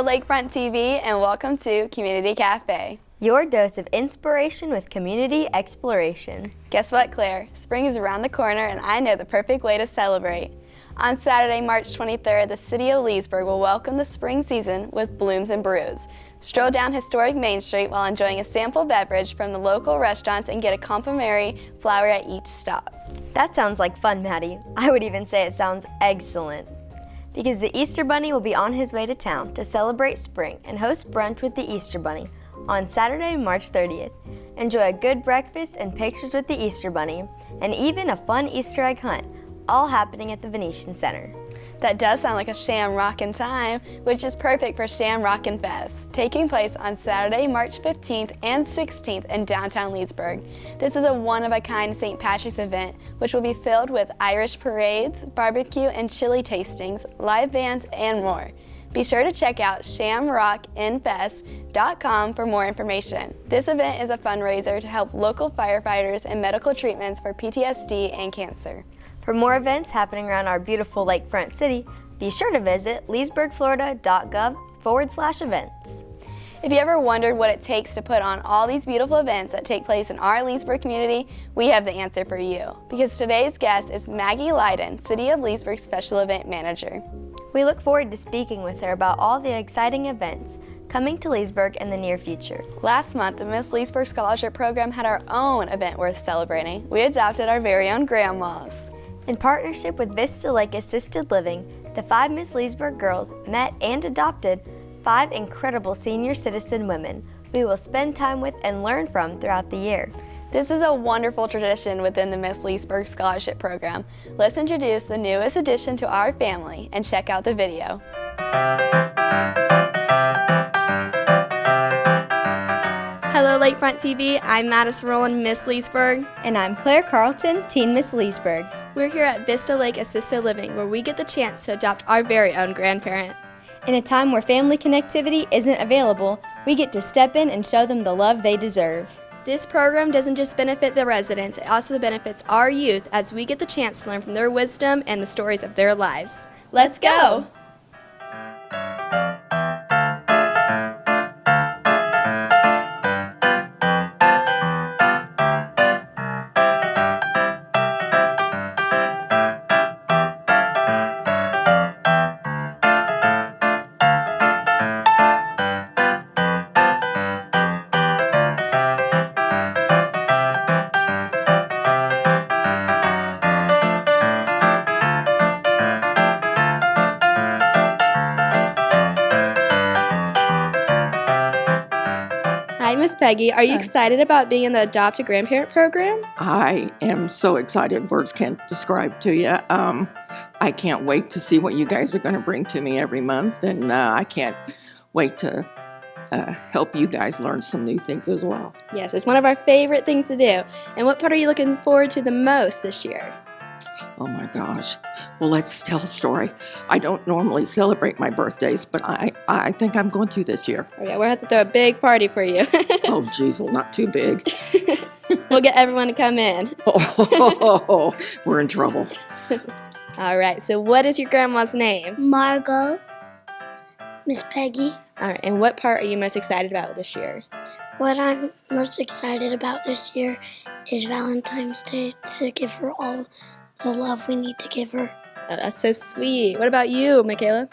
Lakefront TV, and welcome to Community Cafe. Your dose of inspiration with community exploration. Guess what, Claire? Spring is around the corner, and I know the perfect way to celebrate. On Saturday, March 23rd, the City of Leesburg will welcome the spring season with Blooms and Brews. Stroll down historic Main Street while enjoying a sample beverage from the local restaurants and get a complimentary flower at each stop. That sounds like fun, Maddie. I would even say it sounds excellent. Because the Easter Bunny will be on his way to town to celebrate spring and host brunch with the Easter Bunny on Saturday, March 30th. Enjoy a good breakfast and pictures with the Easter Bunny, and even a fun Easter egg hunt, all happening at the Venetian Center. That does sound like a Shamrockin' time, which is perfect for Shamrockin' Fest, taking place on Saturday, March 15th and 16th in downtown Leesburg. This is a one-of-a-kind St. Patrick's event, which will be filled with Irish parades, barbecue and chili tastings, live bands, and more. Be sure to check out shamrockinfest.com for more information. This event is a fundraiser to help local firefighters and medical treatments for PTSD and cancer. For more events happening around our beautiful lakefront city, be sure to visit leesburgflorida.gov/events. If you ever wondered what it takes to put on all these beautiful events that take place in our Leesburg community, we have the answer for you. Because today's guest is Maggie Lyden, City of Leesburg Special Event Manager. We look forward to speaking with her about all the exciting events coming to Leesburg in the near future. Last month, the Miss Leesburg Scholarship Program had our own event worth celebrating. We adopted our very own grandmas. In partnership with Vista Lake Assisted Living, the 5 Miss Leesburg girls met and adopted 5 incredible senior citizen women we will spend time with and learn from throughout the year. This is a wonderful tradition within the Miss Leesburg Scholarship Program. Let's introduce the newest addition to our family and check out the video. Hello Lakefront TV, I'm Madison Rowland, Miss Leesburg. And I'm Claire Carlton, Teen Miss Leesburg. We're here at Vista Lake Assisted Living, where we get the chance to adopt our very own grandparent. In a time where family connectivity isn't available, we get to step in and show them the love they deserve. This program doesn't just benefit the residents, it also benefits our youth as we get the chance to learn from their wisdom and the stories of their lives. Let's go! Hi, Miss Peggy. Are you excited about being in the Adopt a Grandparent program? I am so excited. Words can't describe to you. I can't wait to see what you guys are going to bring to me every month, and I can't wait to help you guys learn some new things as well. Yes, it's one of our favorite things to do. And what part are you looking forward to the most this year? Oh my gosh. Well, let's tell a story. I don't normally celebrate my birthdays, but I think I'm going to this year. Oh yeah, we'll have to throw a big party for you. Oh, geez, well, not too big. We'll get everyone to come in. Oh, we're in trouble. All right, so what is your grandma's name? Margot, Miss Peggy. All right, and what part are you most excited about this year? What I'm most excited about this year is Valentine's Day, to give her all the love we need to give her. Oh, that's so sweet. What about you, Michaela?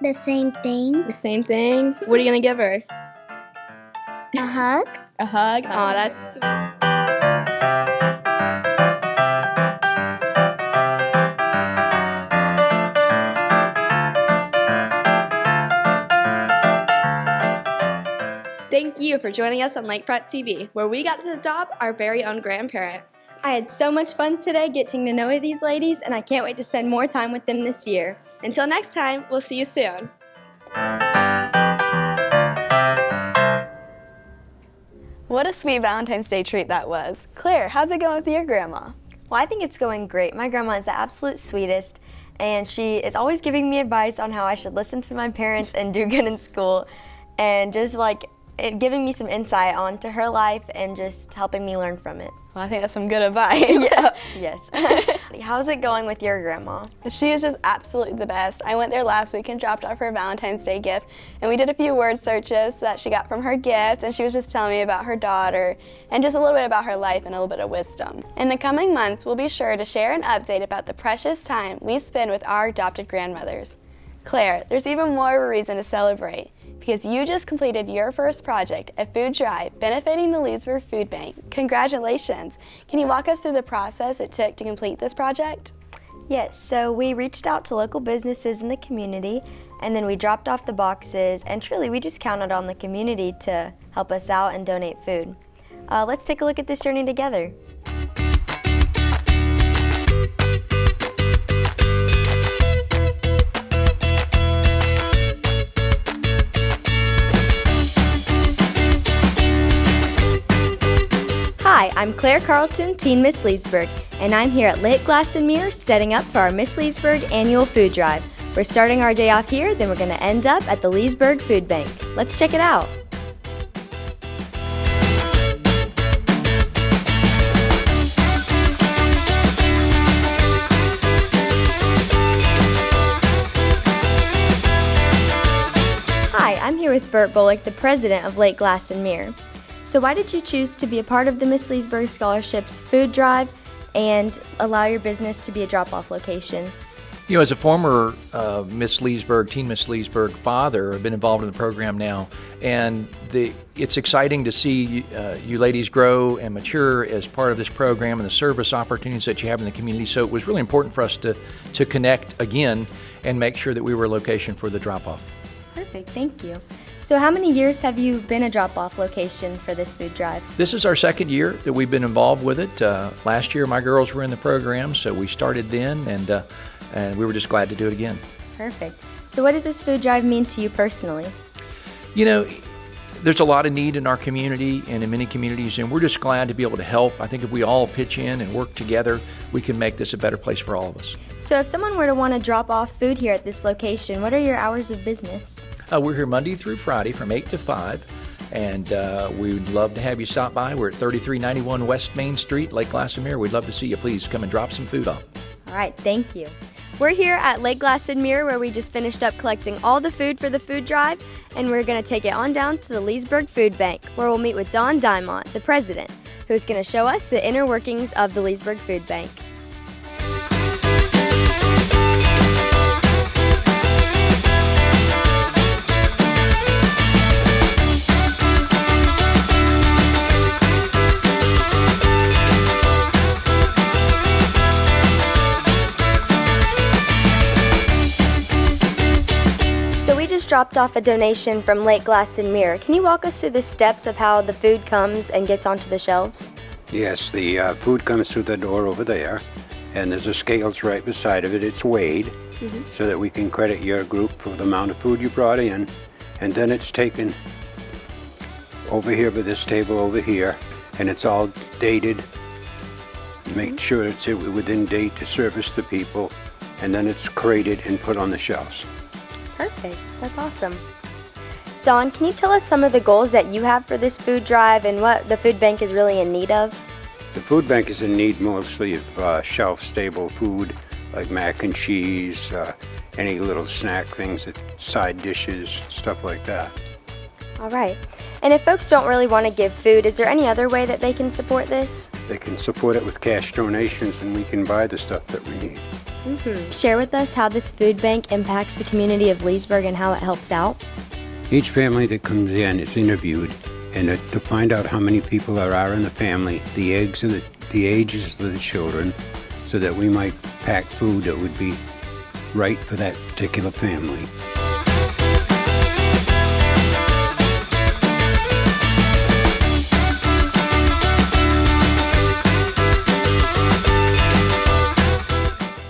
The same thing. The same thing? What are you going to give her? A hug. A hug? Oh, that's sweet. Thank you for joining us on Lakefront TV, where we got to adopt our very own grandparent. I had so much fun today getting to know these ladies, and I can't wait to spend more time with them this year. Until next time, we'll see you soon. What a sweet Valentine's Day treat that was. Claire, how's it going with your grandma? Well, I think it's going great. My grandma is the absolute sweetest, and she is always giving me advice on how I should listen to my parents and do good in school. And just like giving me some insight onto her life and just helping me learn from it. Well, I think that's some good advice. Yeah. Yes. How's it going with your grandma? She is just absolutely the best. I went there last week and dropped off her Valentine's Day gift, and we did a few word searches that she got from her gift, and she was just telling me about her daughter and just a little bit about her life and a little bit of wisdom. In the coming months, we'll be sure to share an update about the precious time we spend with our adopted grandmothers. Claire, there's even more of a reason to celebrate, because you just completed your first project, a food drive benefiting the Leesburg Food Bank. Congratulations. Can you walk us through the process it took to complete this project? Yes, so we reached out to local businesses in the community, and then we dropped off the boxes, and truly we just counted on the community to help us out and donate food. Let's take a look at this journey together. Hi, I'm Claire Carlton, Teen Miss Leesburg, and I'm here at Lake Glass and Mirror setting up for our Miss Leesburg annual food drive. We're starting our day off here, then we're going to end up at the Leesburg Food Bank. Let's check it out. Hi, I'm here with Bert Bullock, the president of Lake Glass and Mirror. So why did you choose to be a part of the Miss Leesburg Scholarships food drive and allow your business to be a drop-off location? You know, as a former Miss Leesburg, Teen Miss Leesburg father, I've been involved in the program now, and it's exciting to see you ladies grow and mature as part of this program and the service opportunities that you have in the community. So it was really important for us to connect again and make sure that we were a location for the drop-off. Perfect, thank you. So how many years have you been a drop-off location for this food drive? This is our second year that we've been involved with it. Last year my girls were in the program, so we started then, and we were just glad to do it again. Perfect. So what does this food drive mean to you personally? You know, there's a lot of need in our community and in many communities, and we're just glad to be able to help. I think if we all pitch in and work together, we can make this a better place for all of us. So if someone were to want to drop off food here at this location, what are your hours of business? We're here Monday through Friday from 8 to 5, and we'd love to have you stop by. We're at 3391 West Main Street, Lake Glass and Mirror. We'd love to see you. Please come and drop some food off. All right, thank you. We're here at Lake Glass and Mirror, where we just finished up collecting all the food for the food drive, and we're going to take it on down to the Leesburg Food Bank, where we'll meet with Don Diamont, the president, who is going to show us the inner workings of the Leesburg Food Bank. Dropped off a donation from Lake Glass and Mirror. Can you walk us through the steps of how the food comes and gets onto the shelves? Yes, the food comes through the door over there, and there's a scales right beside of it. It's weighed so that we can credit your group for the amount of food you brought in, and then it's taken over here by this table over here, and it's all dated. Make sure it's within date to service the people, and then it's crated and put on the shelves. Perfect. That's awesome. Dawn, can you tell us some of the goals that you have for this food drive and what the food bank is really in need of? The food bank is in need mostly of shelf-stable food like mac and cheese, any little snack things, side dishes, stuff like that. All right. And if folks don't really want to give food, is there any other way that they can support this? They can support it with cash donations, and we can buy the stuff that we need. Share with us how this food bank impacts the community of Leesburg and how it helps out. Each family that comes in is interviewed, and to find out how many people there are in the family, the ages of the children, so that we might pack food that would be right for that particular family.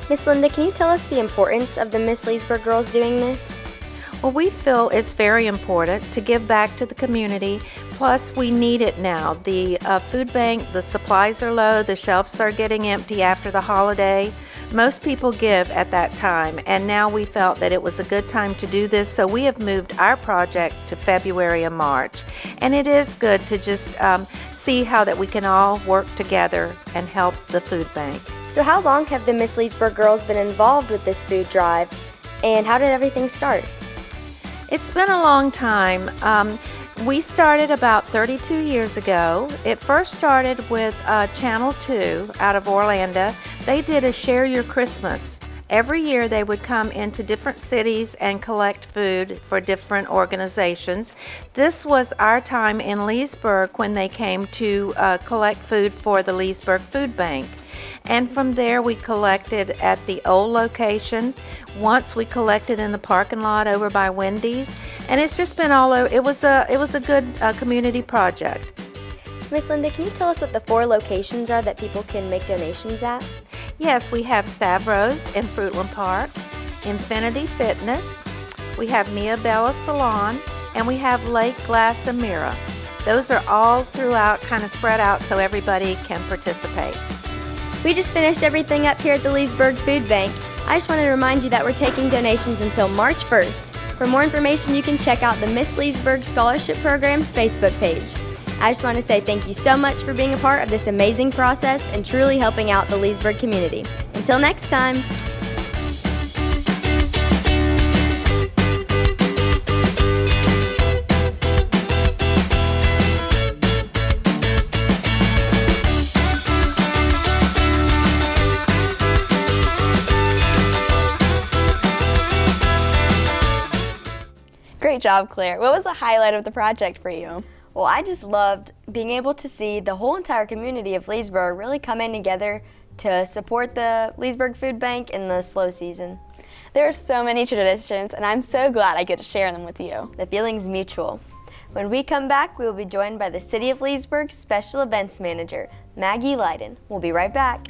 Miss Linda, can you tell us the importance of the Miss Leesburg girls doing this? Well, we feel it's very important to give back to the community, plus we need it now. The food bank, the supplies are low, the shelves are getting empty after the holiday, Most people give at that time, and now we felt that it was a good time to do this, so we have moved our project to February and March. And it is good to just see how that we can all work together and help the food bank. So how long have the Miss Leesburg girls been involved with this food drive, and how did everything start? It's been a long time. We started about 32 years ago. It first started with Channel 2 out of Orlando. They did a Share Your Christmas. Every year they would come into different cities and collect food for different organizations. This was our time in Leesburg when they came to collect food for the Leesburg Food Bank. And from there we collected at the old location. Once we collected in the parking lot over by Wendy's, and it's just been all over. It was a good community project. Miss Linda, can you tell us what the 4 locations are that people can make donations at? Yes, we have Stavros in Fruitland Park, Infinity Fitness, we have Mia Bella Salon, and we have Lake Glass and Mirror. Those are all throughout, kind of spread out so everybody can participate. We just finished everything up here at the Leesburg Food Bank. I just wanted to remind you that we're taking donations until March 1st. For more information, you can check out the Miss Leesburg Scholarship Program's Facebook page. I just want to say thank you so much for being a part of this amazing process and truly helping out the Leesburg community. Until next time. Great job, Claire. What was the highlight of the project for you? Well, I just loved being able to see the whole entire community of Leesburg really come in together to support the Leesburg Food Bank in the slow season. There are so many traditions, and I'm so glad I get to share them with you. The feeling's mutual. When we come back, we will be joined by the City of Leesburg Special Events Manager, Maggie Leiden. We'll be right back.